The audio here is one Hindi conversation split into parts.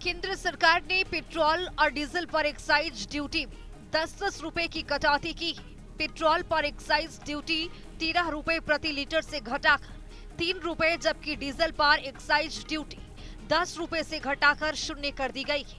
केंद्र सरकार ने पेट्रोल और डीजल पर एक्साइज ड्यूटी में 10-10 रुपए की कटौती की है। पेट्रोल पर एक्साइज ड्यूटी 13 रुपए प्रति लीटर से घटाकर 3 रुपए, जबकि डीजल पर एक्साइज ड्यूटी 10 रुपए से घटाकर 0 कर दी गई है।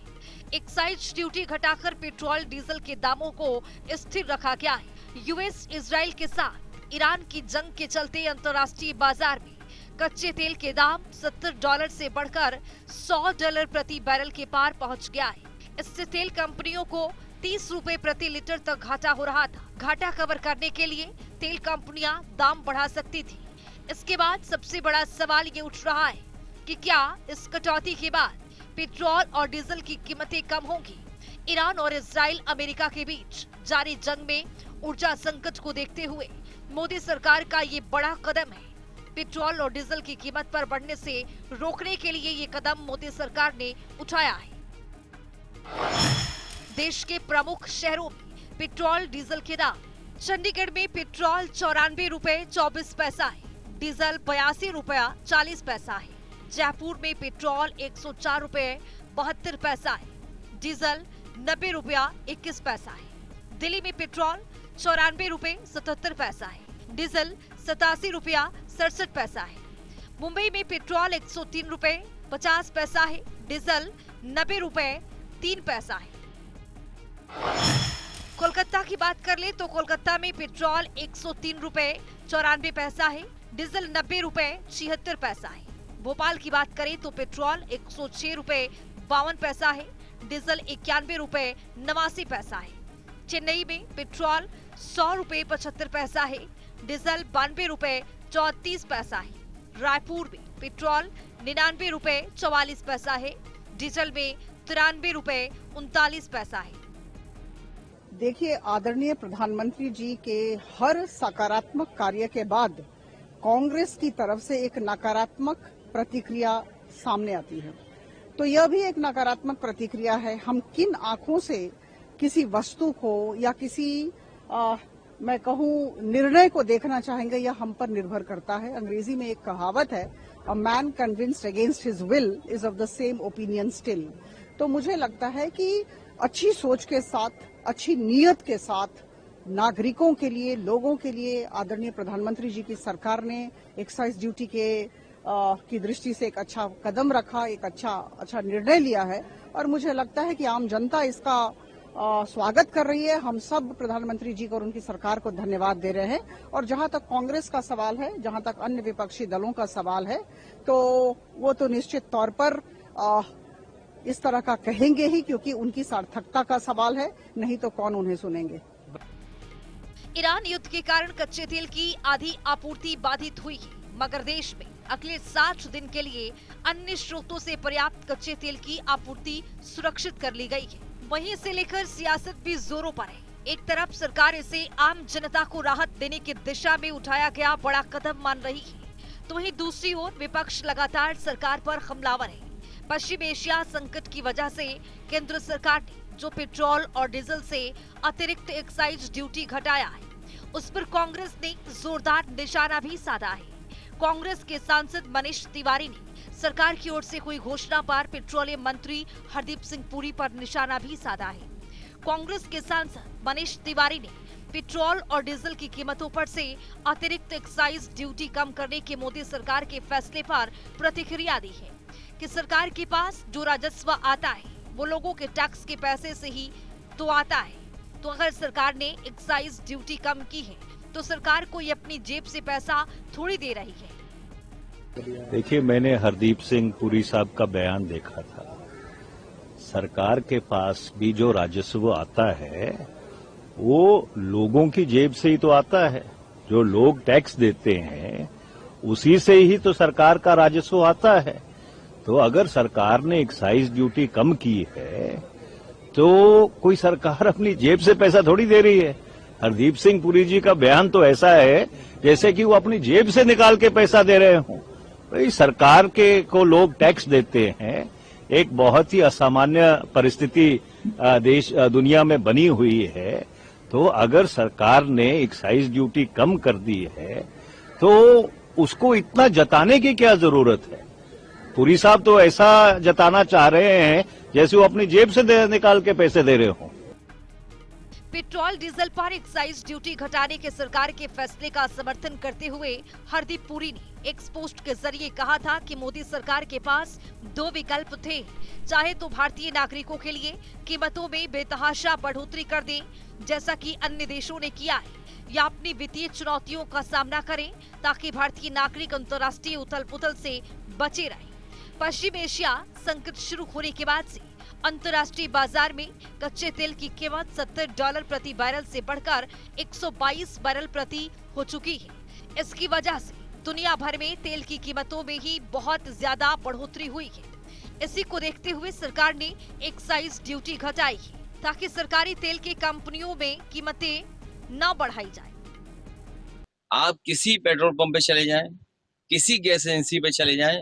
एक्साइज ड्यूटी घटाकर पेट्रोल डीजल के दामों को स्थिर रखा गया है। यूएस इजराइल के साथ ईरान की जंग के चलते अंतर्राष्ट्रीय बाजार में कच्चे तेल के दाम $70 से बढ़कर $100 प्रति बैरल के पार पहुंच गया है। इससे तेल कंपनियों को 30 रुपए प्रति लीटर तक घाटा हो रहा था। घाटा कवर करने के लिए तेल कंपनियां दाम बढ़ा सकती थी। इसके बाद सबसे बड़ा सवाल ये उठ रहा है कि क्या इस कटौती के बाद पेट्रोल और डीजल की कीमतें कम होंगी। ईरान और इजराइल अमेरिका के बीच जारी जंग में ऊर्जा संकट को देखते हुए मोदी सरकार का ये बड़ा कदम है। पेट्रोल और डीजल की कीमत पर बढ़ने से रोकने के लिए ये कदम मोदी सरकार ने उठाया है। देश के प्रमुख शहरों में पेट्रोल डीजल के दाम। चंडीगढ़ में पेट्रोल 94 रुपए 24 पैसा है, डीजल 82 रुपया 40 पैसा है। जयपुर में पेट्रोल 104 रुपए 72 पैसा है, डीजल 90 रुपया 21 पैसा है। दिल्ली में पेट्रोल 94 रुपए 77 पैसा है, डीजल 87 रुपया 67 पैसा है। मुंबई में पेट्रोल 103 रुपए 50 पैसा है, डीजल 90 रुपए 3 पैसा है। कोलकाता की बात कर ले तो कोलकाता में पेट्रोल 103 रुपए 94 पैसा है, डीजल 90 रुपए 76 पैसा है। भोपाल की बात करें तो पेट्रोल 106 रुपए 52 पैसा है, डीजल 91 रुपए 89 पैसा है। चेन्नई में पेट्रोल 100 रुपए 75 पैसा है, डीजल 92 रुपए 34 पैसा है। रायपुर में पेट्रोल 99 रुपए 44 पैसा है, डीजल में 93 रुपए 39 पैसा है। देखिए, आदरणीय प्रधानमंत्री जी के हर सकारात्मक कार्य के बाद कांग्रेस की तरफ से एक नकारात्मक प्रतिक्रिया सामने आती है। तो यह भी एक नकारात्मक प्रतिक्रिया है। हम किन आंखों से किसी वस्तु को या किसी मैं कहूँ निर्णय को देखना चाहेंगे, यह हम पर निर्भर करता है। अंग्रेजी में एक कहावत है, a man convinced against his will is of the same opinion still. तो मुझे लगता है कि अच्छी सोच के साथ, अच्छी नीयत के साथ नागरिकों के लिए, लोगों के लिए आदरणीय प्रधानमंत्री जी की सरकार ने एक्साइज ड्यूटी की दृष्टि से एक अच्छा कदम रखा, एक अच्छा निर्णय लिया है। और मुझे लगता है कि आम जनता इसका स्वागत कर रही है। हम सब प्रधानमंत्री जी को और उनकी सरकार को धन्यवाद दे रहे हैं। और जहां तक कांग्रेस का सवाल है, जहां तक अन्य विपक्षी दलों का सवाल है, तो वो तो निश्चित तौर पर इस तरह का कहेंगे ही, क्योंकि उनकी सार्थकता का सवाल है, नहीं तो कौन उन्हें सुनेंगे। ईरान युद्ध के कारण कच्चे तेल की आधी आपूर्ति बाधित हुई है, मगर देश में अगले 60 दिन के लिए अन्य स्रोतों से पर्याप्त कच्चे तेल की आपूर्ति सुरक्षित कर ली गई है। वहीं इसे लेकर सियासत भी जोरों पर है। एक तरफ सरकार इसे आम जनता को राहत देने की दिशा में उठाया गया बड़ा कदम मान रही है, तो वहीं दूसरी ओर विपक्ष लगातार सरकार पर हमलावर है। पश्चिम एशिया संकट की वजह से केंद्र सरकार ने जो पेट्रोल और डीजल से अतिरिक्त एक्साइज ड्यूटी घटाया है, उस पर कांग्रेस ने जोरदार निशाना भी साधा है। कांग्रेस के सांसद मनीष तिवारी ने सरकार की ओर से हुई घोषणा पर पेट्रोलियम मंत्री हरदीप सिंह पुरी पर निशाना भी साधा है। कांग्रेस के सांसद मनीष तिवारी ने पेट्रोल और डीजल की कीमतों पर से अतिरिक्त एक्साइज ड्यूटी कम करने के मोदी सरकार के फैसले पर प्रतिक्रिया दी है कि सरकार के पास जो राजस्व आता है वो लोगों के टैक्स के पैसे से ही तो आता है। तो अगर सरकार ने एक्साइज ड्यूटी कम की है तो सरकार को ये अपनी जेब से पैसा थोड़ी दे रही है। देखिए, मैंने हरदीप सिंह पुरी साहब का बयान देखा था। सरकार के पास भी जो राजस्व आता है वो लोगों की जेब से ही तो आता है। जो लोग टैक्स देते हैं उसी से ही तो सरकार का राजस्व आता है। तो अगर सरकार ने एक्साइज ड्यूटी कम की है तो कोई सरकार अपनी जेब से पैसा थोड़ी दे रही है। हरदीप सिंह पुरी जी का बयान तो ऐसा है जैसे कि वो अपनी जेब से निकाल के पैसा दे रहे हों। भाई, सरकार के को लोग टैक्स देते हैं। एक बहुत ही असामान्य परिस्थिति दुनिया में बनी हुई है। तो अगर सरकार ने एक्साइज ड्यूटी कम कर दी है तो उसको इतना जताने की क्या जरूरत है। पुरी साहब तो ऐसा जताना चाह रहे हैं जैसे वो अपनी जेब से निकाल के पैसे दे रहे हों। पेट्रोल डीजल पर एक्साइज ड्यूटी घटाने के सरकार के फैसले का समर्थन करते हुए हरदीप पुरी ने एक पोस्ट के जरिए कहा था कि मोदी सरकार के पास दो विकल्प थे, चाहे तो भारतीय नागरिकों के लिए कीमतों में बेतहाशा बढ़ोतरी कर दें जैसा कि अन्य देशों ने किया है, या अपनी वित्तीय चुनौतियों का सामना करें ताकि भारतीय नागरिक अंतर्राष्ट्रीय उथल पुथल से बचे रहें। पश्चिम एशिया संकट शुरू होने के बाद से अंतर्राष्ट्रीय बाजार में कच्चे तेल की कीमत $70 प्रति बैरल से बढ़कर 122 बैरल प्रति हो चुकी है। इसकी वजह से दुनिया भर में तेल की कीमतों में ही बहुत ज्यादा बढ़ोतरी हुई है। इसी को देखते हुए सरकार ने एक्साइज ड्यूटी घटाई है ताकि सरकारी तेल की कंपनियों में कीमतें न बढ़ाई जाए। आप किसी पेट्रोल पंप पे चले जाएं, किसी गैस एजेंसी पे चले जाएं,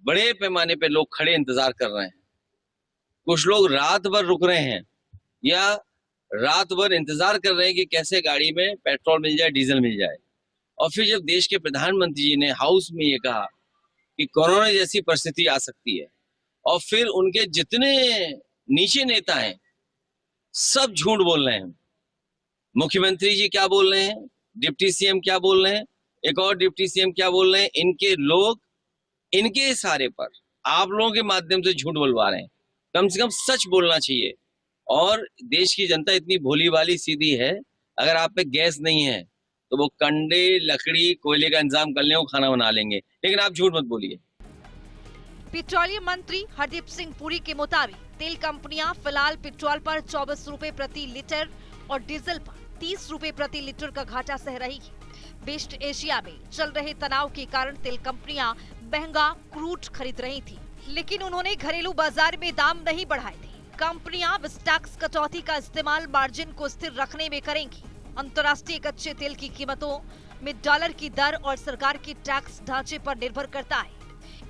बड़े पैमाने पे लोग खड़े इंतजार कर रहे हैं। कुछ लोग रात भर रुक रहे हैं या रात भर इंतजार कर रहे हैं कि कैसे गाड़ी में पेट्रोल मिल जाए, डीजल मिल जाए। और फिर जब देश के प्रधानमंत्री जी ने हाउस में ये कहा कि कोरोना जैसी परिस्थिति आ सकती है, और फिर उनके जितने नीचे नेता हैं सब झूठ बोल रहे हैं। मुख्यमंत्री जी क्या बोल रहे हैं, डिप्टी सीएम क्या बोल रहे हैं, एक और डिप्टी सीएम क्या बोल रहे हैं, इनके लोग इनके इशारे पर आप लोगों के माध्यम से झूठ बोलवा रहे हैं। कम से कम सच बोलना चाहिए। और देश की जनता इतनी भोली भाली सीधी है, अगर आप पे गैस नहीं है तो वो कंडे, लकड़ी, कोयले का इंतजाम कर लें, वो खाना बना लेंगे, लेकिन आप झूठ मत बोलिए। पेट्रोलियम मंत्री हरदीप सिंह पुरी के मुताबिक तेल कंपनियां फिलहाल पेट्रोल पर 24 रुपए प्रति लीटर और डीजल पर 30 रुपए प्रति लीटर का घाटा सह रही है। वेस्ट एशिया में चल रहे तनाव के कारण तेल कंपनियां महंगा क्रूड खरीद रही थी, लेकिन उन्होंने घरेलू बाजार में दाम नहीं बढ़ाए थे। कंपनियां टैक्स कटौती का इस्तेमाल मार्जिन को स्थिर रखने में करेंगी। अंतर्राष्ट्रीय कच्चे तेल की कीमतों में डॉलर की दर और सरकार के टैक्स ढांचे पर निर्भर करता है।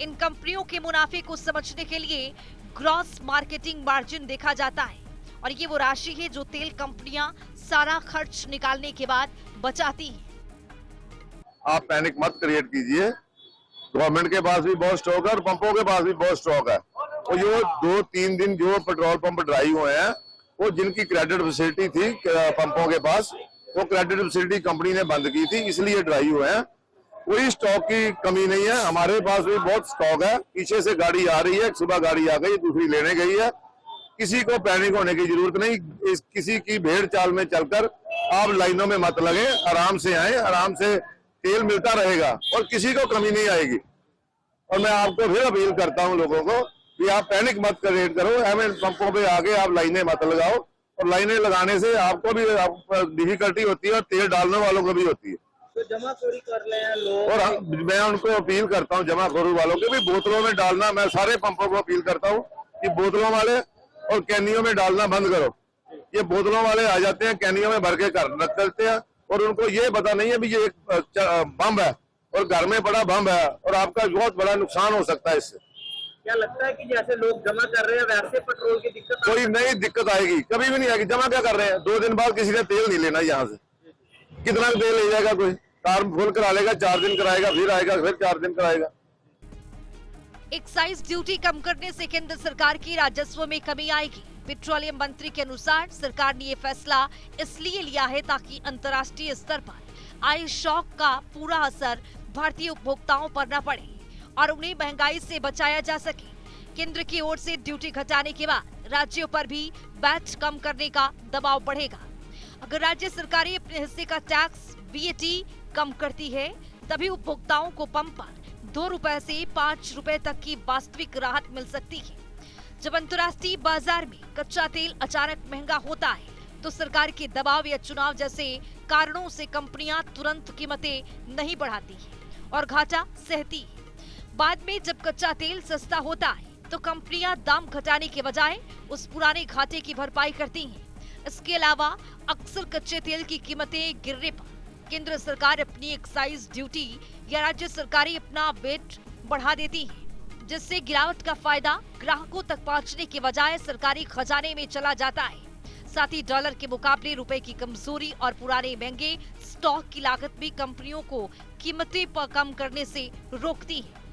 इन कंपनियों के मुनाफे को समझने के लिए ग्रॉस मार्केटिंग मार्जिन देखा जाता है, और ये वो राशि है जो तेल कंपनियां सारा खर्च निकालने के बाद बचाती हैं। आप पैनिक मत क्रिएट कीजिए। गवर्नमेंट के पास भी बहुत स्टॉक है और पंपों के पास भी बहुत स्टॉक है। और जो 2-3 दिन जो पेट्रोल पंप ड्राई हुए हैं, वो जिनकी क्रेडिट फैसिलिटी थी पंपों के पास, वो क्रेडिट फैसिलिटी कंपनी ने बंद की थी, इसलिए ड्राई हुए हैं। कोई स्टॉक की कमी नहीं है, हमारे पास भी बहुत स्टॉक है। पीछे से गाड़ी आ रही है, सुबह गाड़ी आ गई, दूसरी लेने गई है। किसी को पैनिक होने की जरूरत नहीं। किसी की भेड़ चाल में चलकर आप लाइनों में मत लगे, आराम से आए, आराम से तेल मिलता रहेगा और किसी को कमी नहीं आएगी। और मैं आपको फिर अपील करता हूं लोगों को कि आप पैनिक मत क्रिएट करो, हमें पंपों पे आगे आप लाइनें मत लगाओ, और लाइनें लगाने से आपको भी डिफिकल्टी होती है और तेल डालने वालों को भी होती है। तो जमाखोरी कर रहे हैं लोग। और मैं उनको अपील करता हूँ, जमाखोरी वालों के भी बोतलों में डालना, मैं सारे पंपों को अपील करता हूँ कि बोतलों वाले और कैनियों में डालना बंद करो। ये बोतलों वाले आ जाते हैं, कैनियों में भर के घर रख देते हैं, और उनको ये पता नहीं है भी ये एक बम है और घर में बड़ा बम है और आपका बहुत बड़ा नुकसान हो सकता है इससे। क्या लगता है कि जैसे लोग जमा कर रहे हैं वैसे पेट्रोल की दिक्कत कोई नई दिक्कत आएगी? कभी भी नहीं आएगी। जमा क्या कर रहे हैं? 2 दिन बाद किसी ने तेल नहीं लेना यहाँ से, कितना तेल ले जाएगा? कोई कार फुल करा लेगा, 4 दिन कराएगा, फिर आएगा, फिर 4 दिन कराएगा। एक्साइज ड्यूटी कम करने से केंद्र सरकार की राजस्व में कमी आएगी। पेट्रोलियम मंत्री के अनुसार सरकार ने ये फैसला इसलिए लिया है ताकि अंतर्राष्ट्रीय स्तर पर आए शॉक का पूरा असर भारतीय उपभोक्ताओं पर न पड़े और उन्हें महंगाई से बचाया जा सके। केंद्र की ओर से ड्यूटी घटाने के बाद राज्यों पर भी वैट कम करने का दबाव बढ़ेगा। अगर राज्य सरकारें अपने हिस्से का टैक्स VAT कम करती है, तभी उपभोक्ताओं को पंप पर 2 रुपए से 5 रुपए तक की वास्तविक राहत मिल सकती है। जब अंतर्राष्ट्रीय बाजार में कच्चा तेल अचानक महंगा होता है, तो सरकार के दबाव या चुनाव जैसे कारणों से कंपनियां तुरंत कीमतें नहीं बढ़ाती हैं और घाटा सहती है। बाद में जब कच्चा तेल सस्ता होता है, तो कंपनियां दाम घटाने के बजाय उस पुराने घाटे की भरपाई करती हैं। इसके अलावा अक्सर कच्चे तेल की कीमतें गिरने पर केंद्र सरकार अपनी एक्साइज ड्यूटी या राज्य सरकारें अपना वेट बढ़ा देती है, जिससे गिरावट का फायदा ग्राहकों तक पहुंचने के बजाय सरकारी खजाने में चला जाता है। साथ ही डॉलर के मुकाबले रुपए की कमजोरी और पुराने महंगे स्टॉक की लागत भी कंपनियों को कीमतें कम करने से रोकती है।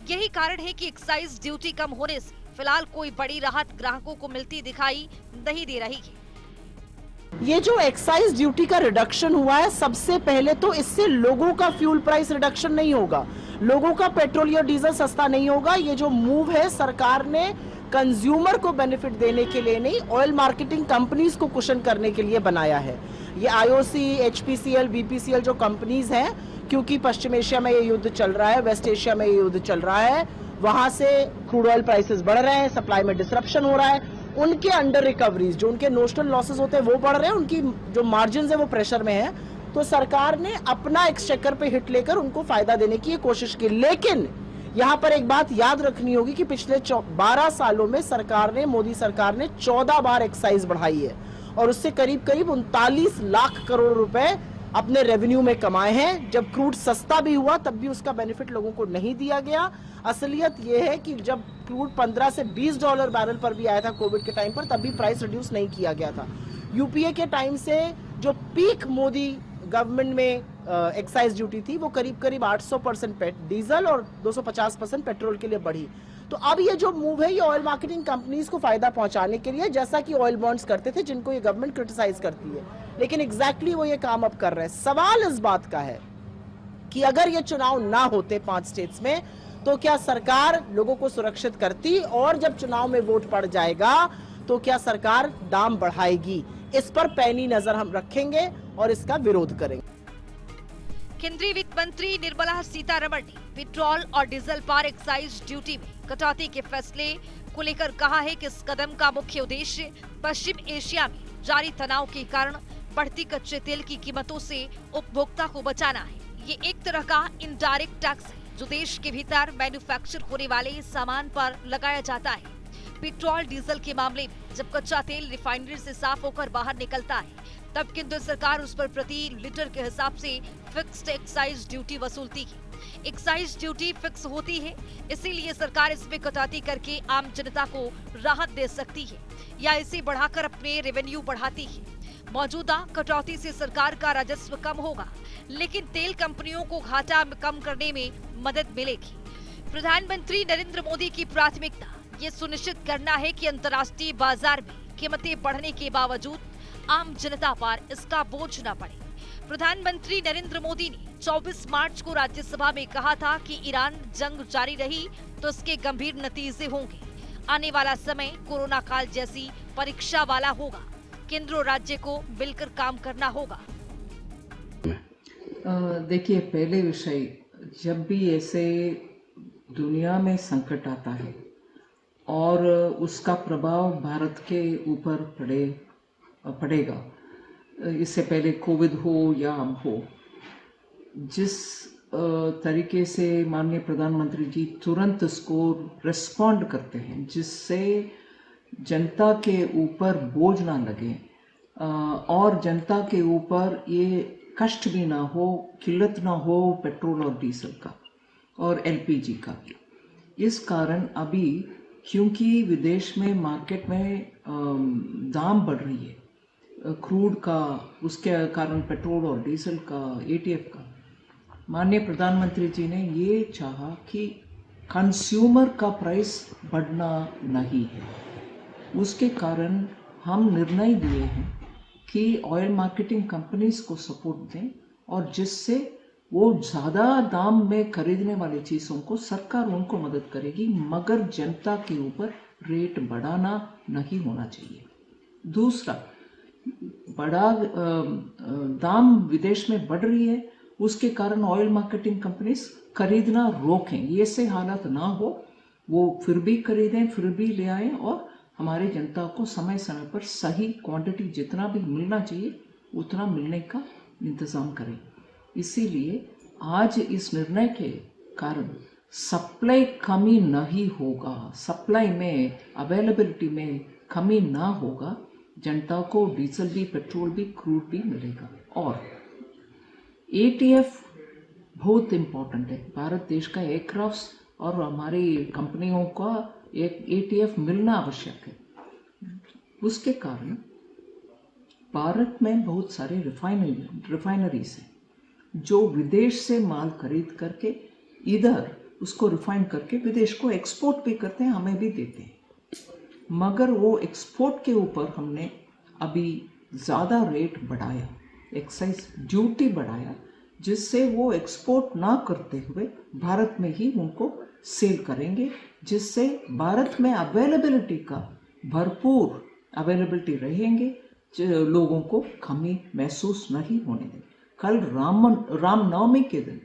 यही कारण है कि एक्साइज ड्यूटी कम होने से फिलहाल कोई बड़ी राहत ग्राहकों को मिलती दिखाई नहीं दे रही है। ये जो एक्साइज ड्यूटी का रिडक्शन हुआ है, सबसे पहले तो इससे लोगों का फ्यूल प्राइस रिडक्शन नहीं होगा, लोगों का पेट्रोल या डीजल सस्ता नहीं होगा। ये जो मूव है सरकार ने कंज्यूमर को बेनिफिट देने के लिए नहीं, ऑयल मार्केटिंग कंपनीज को कुशन करने के लिए बनाया है। ये आईओसी, एचपीसीएल, बीपीसीएल जो कंपनीज हैं, क्योंकि पश्चिम एशिया में ये युद्ध चल रहा है, वेस्ट एशिया में ये युद्ध चल रहा है, वहां से क्रूड ऑयल प्राइसेस बढ़ रहे हैं, सप्लाई में डिसरप्शन हो रहा है, उनके अंडर रिकवरीज, जो उनके नोशनल लॉसेस होते हैं वो बढ़ रहे हैं, उनकी जो मार्जिन है वो प्रेशर में है। तो सरकार ने अपना एक्सचेकर पे हिट लेकर उनको फायदा देने की कोशिश की। लेकिन यहां पर एक बात याद रखनी होगी कि पिछले 12 सालों में सरकार ने, मोदी सरकार ने 14 बार एक्साइज बढ़ाई है और उससे करीब करीब 39 लाख करोड़ रुपए अपने रेवेन्यू में कमाए हैं। जब क्रूड सस्ता भी हुआ तब भी उसका बेनिफिट लोगों को नहीं दिया गया। असलियत यह है कि जब क्रूड 15 से 20 डॉलर बैरल पर भी आया था कोविड के टाइम पर, तब भी प्राइस रिड्यूस नहीं किया गया था। यूपीए के टाइम से जो पीक मोदी गवर्नमेंट में एक्साइज ड्यूटी थी वो करीब करीब 800% डीजल और 250% पेट्रोल के लिए बढ़ी। तो अब ये जो मूव है ये ऑयल मार्केटिंग कंपनीज को फायदा पहुंचाने के लिए, जैसा कि ऑयल बॉन्ड्स करते थे जिनको ये गवर्नमेंट क्रिटिसाइज करती है, लेकिन एग्जैक्टली वो ये काम अब कर रहे हैं। सवाल इस बात का है कि अगर ये चुनाव ना होते 5 स्टेट्स में तो क्या सरकार लोगों को सुरक्षित करती, और जब चुनाव में वोट पड़ जाएगा तो क्या सरकार दाम बढ़ाएगी? इस पर पैनी नजर हम रखेंगे और इसका विरोध करेंगे। केंद्रीय वित्त मंत्री निर्मला सीतारमण ने पेट्रोल और डीजल पर एक्साइज ड्यूटी में कटौती के फैसले को लेकर कहा है कि इस कदम का मुख्य उद्देश्य पश्चिम एशिया में जारी तनाव के कारण बढ़ती कच्चे तेल की कीमतों से उपभोक्ता को बचाना है। ये एक तरह का इनडायरेक्ट टैक्स है जो देश के भीतर मैन्युफैक्चर होने वाले सामान पर लगाया जाता है। पेट्रोल डीजल के मामले में जब कच्चा तेल रिफाइनरी से साफ होकर बाहर निकलता है तब केंद्र सरकार उस पर प्रति लीटर के हिसाब से फिक्स्ड एक्साइज ड्यूटी वसूलती है। एक्साइज ड्यूटी फिक्स होती है, इसीलिए सरकार इसमें कटौती करके आम जनता को राहत दे सकती है या इसे बढ़ाकर अपने रेवेन्यू बढ़ाती है। मौजूदा कटौती से सरकार का राजस्व कम होगा, लेकिन तेल कंपनियों को घाटा कम करने में मदद मिलेगी। प्रधानमंत्री नरेंद्र मोदी की प्राथमिकता ये सुनिश्चित करना है कि अंतर्राष्ट्रीय बाजार में कीमतें बढ़ने के बावजूद आम जनता पर इसका बोझ न पड़े। प्रधानमंत्री नरेंद्र मोदी ने 24 मार्च को राज्यसभा में कहा था कि ईरान जंग जारी रही तो इसके गंभीर नतीजे होंगे। आने वाला समय कोरोना काल जैसी परीक्षा वाला होगा। केंद्र और राज्य को मिलकर काम करना होगा। देखिए, पहले विषय, जब भी ऐसे दुनिया में संकट आता है और उसका प्रभाव भारत के ऊपर पड़ेगा, इससे पहले कोविड हो या अब हो, जिस तरीके से माननीय प्रधानमंत्री जी तुरंत उसको रिस्पॉन्ड करते हैं, जिससे जनता के ऊपर बोझ ना लगे और जनता के ऊपर ये कष्ट भी ना हो, किल्लत ना हो पेट्रोल और डीजल का और एलपीजी का। इस कारण अभी क्योंकि विदेश में मार्केट में दाम बढ़ रही है क्रूड का, उसके कारण पेट्रोल और डीजल का, एटीएफ का, माननीय प्रधानमंत्री जी ने ये चाहा कि कंज्यूमर का प्राइस बढ़ना नहीं है। उसके कारण हम निर्णय लिए हैं कि ऑयल मार्केटिंग कंपनीज को सपोर्ट दें और जिससे वो ज़्यादा दाम में खरीदने वाली चीज़ों को सरकार उनको मदद करेगी, मगर जनता के ऊपर रेट बढ़ाना नहीं होना चाहिए। दूसरा, बड़ा दाम विदेश में बढ़ रही है, उसके कारण ऑयल मार्केटिंग कंपनीज खरीदना रोकें। ये से हालत ना हो, वो फिर भी खरीदें, फिर भी ले आएं और हमारे जनता को समय समय पर सही क्वांटिटी जितना भी मिलना चाहिए उतना मिलने का इंतज़ाम करें। इसीलिए आज इस निर्णय के कारण सप्लाई कमी नहीं होगा, सप्लाई में, अवेलेबिलिटी में कमी ना होगा, जनता को डीजल भी, पेट्रोल भी, क्रूड भी मिलेगा। और एटीएफ बहुत इम्पोर्टेंट है, भारत देश का एयरक्राफ्ट्स और हमारी कंपनियों का एक एटीएफ मिलना आवश्यक है। उसके कारण भारत में बहुत सारे रिफाइनरीज हैं जो विदेश से माल खरीद करके इधर उसको रिफाइन करके विदेश को एक्सपोर्ट भी करते हैं, हमें भी देते हैं। मगर वो एक्सपोर्ट के ऊपर हमने अभी ज़्यादा रेट बढ़ाया, एक्साइज ड्यूटी बढ़ाया, जिससे वो एक्सपोर्ट ना करते हुए भारत में ही उनको सेल करेंगे, जिससे भारत में अवेलेबिलिटी का भरपूर अवेलेबिलिटी रहेंगे, लोगों को कमी महसूस नहीं होने देंगे। कल रामनवमी के दिन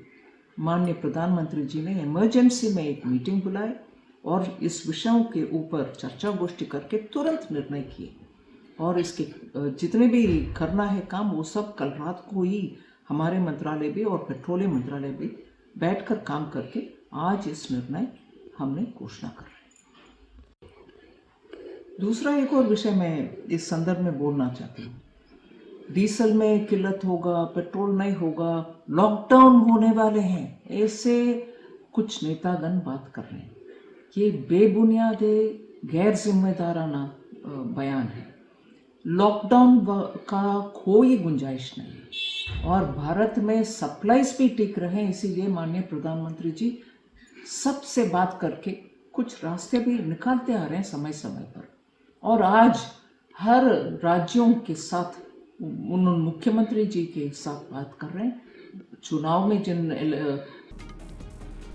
माननीय प्रधानमंत्री जी ने इमरजेंसी में एक मीटिंग बुलाई और इस विषयों के ऊपर चर्चा गोष्ठी करके तुरंत निर्णय किए, और इसके जितने भी करना है काम वो सब कल रात को ही हमारे मंत्रालय भी और पेट्रोलियम मंत्रालय भी बैठकर काम करके आज इस निर्णय हमने घोषणा कर रहे हैं। दूसरा एक और विषय मैं इस संदर्भ में बोलना चाहती हूँ। डीजल में किल्लत होगा, पेट्रोल नहीं होगा, लॉकडाउन होने वाले हैं, ऐसे कुछ नेतागण बात कर रहे हैं। ये बेबुनियाद गैर जिम्मेदाराना बयान है। लॉकडाउन का कोई गुंजाइश नहीं है और भारत में सप्लाईज भी टिक रहे हैं, इसीलिए माननीय प्रधानमंत्री जी सबसे बात करके कुछ रास्ते भी निकालते आ रहे हैं समय समय पर, और आज हर राज्यों के साथ उन मुख्यमंत्री जी के साथ बात कर रहे हैं। चुनाव में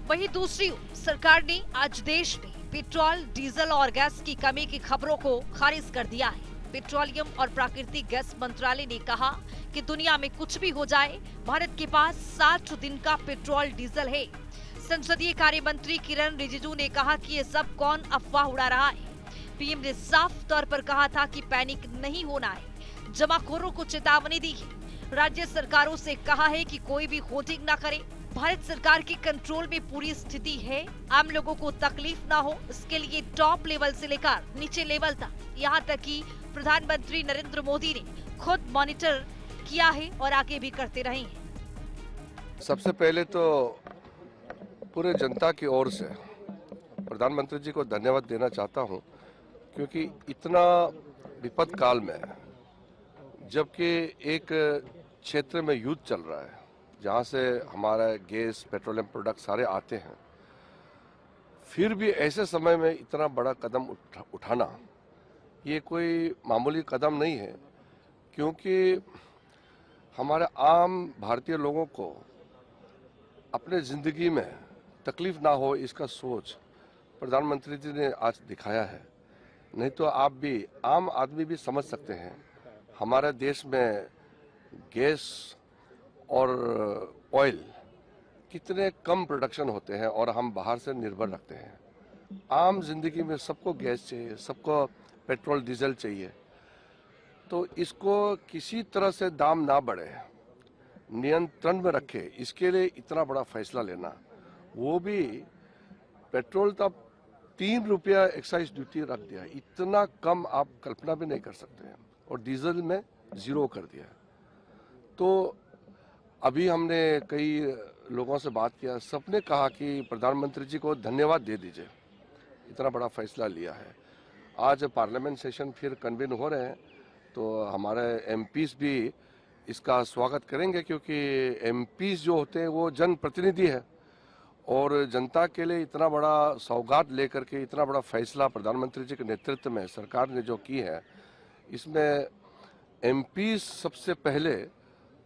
वहीं दूसरी ओर सरकार ने आज देश में पेट्रोल, डीजल और गैस की कमी की खबरों को खारिज कर दिया है। पेट्रोलियम और प्राकृतिक गैस मंत्रालय ने कहा कि दुनिया में कुछ भी हो जाए, भारत के पास 60 दिन का पेट्रोल डीजल है। संसदीय कार्य मंत्री किरण रिजिजू ने कहा कि ये सब कौन अफवाह उड़ा रहा है। पीएम ने साफ तौर पर कहा था कि पैनिक नहीं होना है, जमाखोरों को चेतावनी दी है। राज्य सरकारों से कहा है कि कोई भी होर्डिंग न करे। भारत सरकार के कंट्रोल में पूरी स्थिति है, आम लोगों को तकलीफ ना हो, इसके लिए टॉप लेवल से लेकर नीचे लेवल तक, यहाँ तक कि प्रधानमंत्री नरेंद्र मोदी ने खुद मॉनिटर किया है और आगे भी करते रहे हैं। सबसे पहले तो पूरे जनता की ओर से प्रधानमंत्री जी को धन्यवाद देना चाहता हूं, क्योंकि इतना विपद काल में, जबकि एक क्षेत्र में युद्ध चल रहा है जहां से हमारा गैस, पेट्रोलियम प्रोडक्ट सारे आते हैं, फिर भी ऐसे समय में इतना बड़ा कदम उठाना ये कोई मामूली कदम नहीं है, क्योंकि हमारे आम भारतीय लोगों को अपने ज़िंदगी में तकलीफ ना हो, इसका सोच प्रधानमंत्री जी ने आज दिखाया है। नहीं तो आप भी, आम आदमी भी समझ सकते हैं, हमारे देश में गैस और ऑयल कितने कम प्रोडक्शन होते हैं और हम बाहर से निर्भर रखते हैं। आम जिंदगी में सबको गैस चाहिए, सबको पेट्रोल डीजल चाहिए, तो इसको किसी तरह से दाम ना बढ़े, नियंत्रण में रखे, इसके लिए इतना बड़ा फैसला लेना, वो भी पेट्रोल तब 3 रुपया एक्साइज ड्यूटी रख दिया, इतना कम आप कल्पना भी नहीं कर सकते हैं, और डीजल में 0 कर दिया। तो अभी हमने कई लोगों से बात किया, सबने कहा कि प्रधानमंत्री जी को धन्यवाद दे दीजिए, इतना बड़ा फैसला लिया है। आज पार्लियामेंट सेशन फिर कन्वीन हो रहे हैं, तो हमारे एमपीज भी इसका स्वागत करेंगे, क्योंकि एमपीज जो होते हैं वो जनप्रतिनिधि है, और जनता के लिए इतना बड़ा सौगात लेकर के इतना बड़ा फैसला प्रधानमंत्री जी के नेतृत्व में सरकार ने जो की है, इसमें एमपी सबसे पहले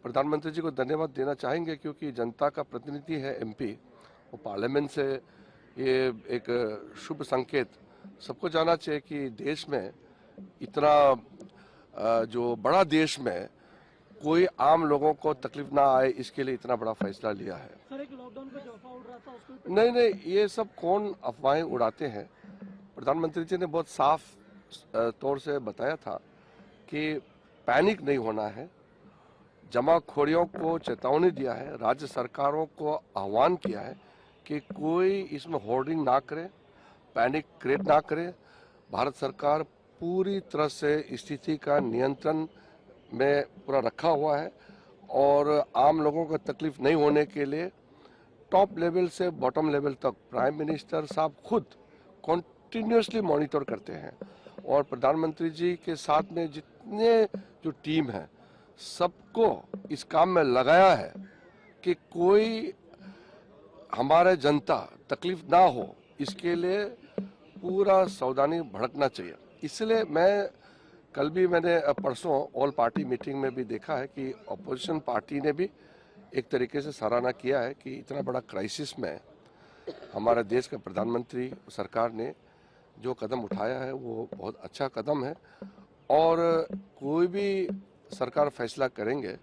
प्रधानमंत्री जी को धन्यवाद देना चाहेंगे, क्योंकि जनता का प्रतिनिधि है एमपी, वो पार्लियामेंट से ये एक शुभ संकेत सबको जाना चाहिए कि देश में इतना जो बड़ा देश में कोई आम लोगों को तकलीफ ना आए, इसके लिए इतना बड़ा फैसला लिया है। सर, एक लॉकडाउन का जो अफवाह उड़ रहा था उसको नहीं, ये सब कौन अफवाहें उड़ाते हैं। प्रधानमंत्री जी ने बहुत साफ तौर से बताया था कि पैनिक नहीं होना है, जमाखोरियों को चेतावनी दिया है, राज्य सरकारों को आह्वान किया है कि कोई इसमें होर्डिंग ना करे, पैनिक क्रिएट ना करे। भारत सरकार पूरी तरह से स्थिति का नियंत्रण में पूरा रखा हुआ है, और आम लोगों को तकलीफ नहीं होने के लिए टॉप लेवल से बॉटम लेवल तक प्राइम मिनिस्टर साहब खुद कॉन्टिन्यूसली मॉनिटर करते हैं, और प्रधानमंत्री जी के साथ में जितने जो टीम है सबको इस काम में लगाया है कि कोई हमारे जनता तकलीफ ना हो, इसके लिए पूरा सावधानी भड़कना चाहिए। इसलिए मैंने परसों ऑल पार्टी मीटिंग में भी देखा है कि अपोजिशन पार्टी ने भी एक तरीके से सराहना किया है कि इतना बड़ा क्राइसिस में हमारे देश के प्रधानमंत्री सरकार ने जो कदम उठाया है वो बहुत अच्छा कदम है, और कोई भी सरकार फैसला करेंगे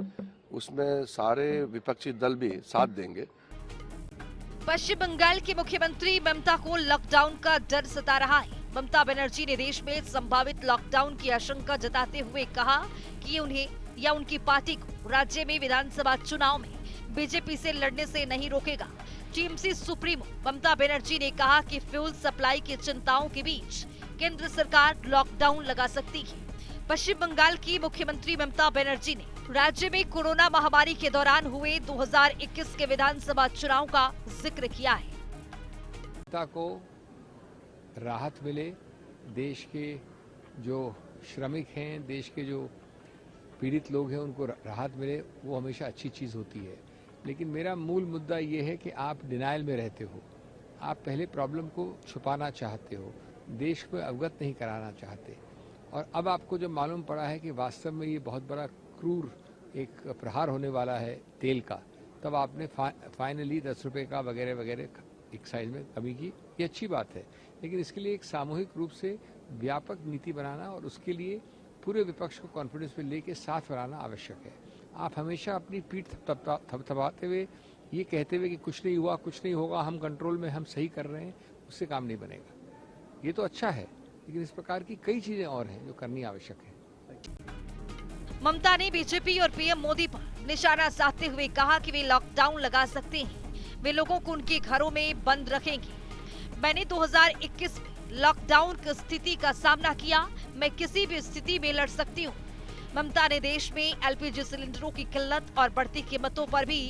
उसमें सारे विपक्षी दल भी साथ देंगे। पश्चिम बंगाल की मुख्यमंत्री ममता को लॉकडाउन का डर सता रहा है। ममता बनर्जी ने देश में संभावित लॉकडाउन की आशंका जताते हुए कहा कि उन्हें या उनकी पार्टी को राज्य में विधानसभा चुनाव में बीजेपी से लड़ने से नहीं रोकेगा। टीएमसी सुप्रीमो ममता बनर्जी ने कहा कि फ्यूल सप्लाई की चिंताओं के बीच केंद्र सरकार लॉकडाउन लगा सकती है। पश्चिम बंगाल की मुख्यमंत्री ममता बनर्जी ने राज्य में कोरोना महामारी के दौरान हुए 2021 के विधानसभा चुनाव का जिक्र किया है। जनता को राहत मिले, देश के जो श्रमिक हैं, देश के जो पीड़ित लोग हैं, उनको राहत मिले, वो हमेशा अच्छी चीज़ होती है। लेकिन मेरा मूल मुद्दा ये है कि आप डिनाइल में रहते हो, आप पहले प्रॉब्लम को छुपाना चाहते हो, देश को अवगत नहीं कराना चाहते, और अब आपको जब मालूम पड़ा है कि वास्तव में ये बहुत बड़ा क्रूर एक प्रहार होने वाला है तेल का, तब आपने फाइनली 10 रुपये का वगैरह वगैरह एक्साइज में कमी की। ये अच्छी बात है, लेकिन इसके लिए एक सामूहिक रूप से व्यापक नीति बनाना और उसके लिए पूरे विपक्ष को कॉन्फिडेंस में लेके साथ बनाना आवश्यक है। आप हमेशा अपनी पीठ थपथपाते हुए ये कहते हुए कि कुछ नहीं हुआ, कुछ नहीं होगा, हम कंट्रोल में, हम सही कर रहे हैं, उससे काम नहीं बनेगा। ये तो अच्छा है, लेकिन इस प्रकार की कई चीजें और हैं जो करनी आवश्यक है। ममता ने बीजेपी और पीएम मोदी पर निशाना साधते हुए कहा कि वे लॉकडाउन लगा सकते हैं, वे लोगों को उनके घरों में बंद रखेंगे। मैंने 2021 में लॉकडाउन की स्थिति का सामना किया, मैं किसी भी स्थिति में लड़ सकती हूँ। ममता ने देश में एलपीजी सिलेंडरों की किल्लत और बढ़ती कीमतों पर भी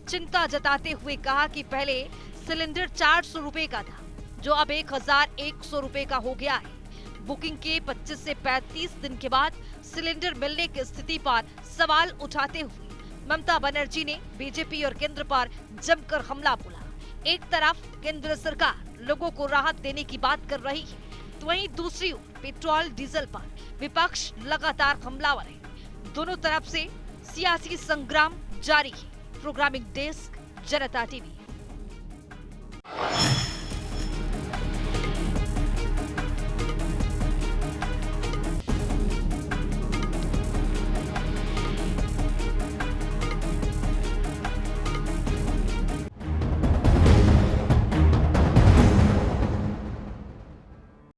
चिंता जताते हुए कहा कि पहले सिलेंडर 400 रुपए का था, जो अब 1100 रुपए का हो गया है। बुकिंग के 25 से 35 दिन के बाद सिलेंडर मिलने की स्थिति पर सवाल उठाते हुए ममता बनर्जी ने बीजेपी और केंद्र पर जमकर हमला बोला। एक तरफ केंद्र सरकार लोगों को राहत देने की बात कर रही है, तो वहीं दूसरी ओर पेट्रोल डीजल पर विपक्ष लगातार हमलावर है। दोनों तरफ से सियासी संग्राम जारी है। प्रोग्रामिंग डेस्क, जनता टीवी।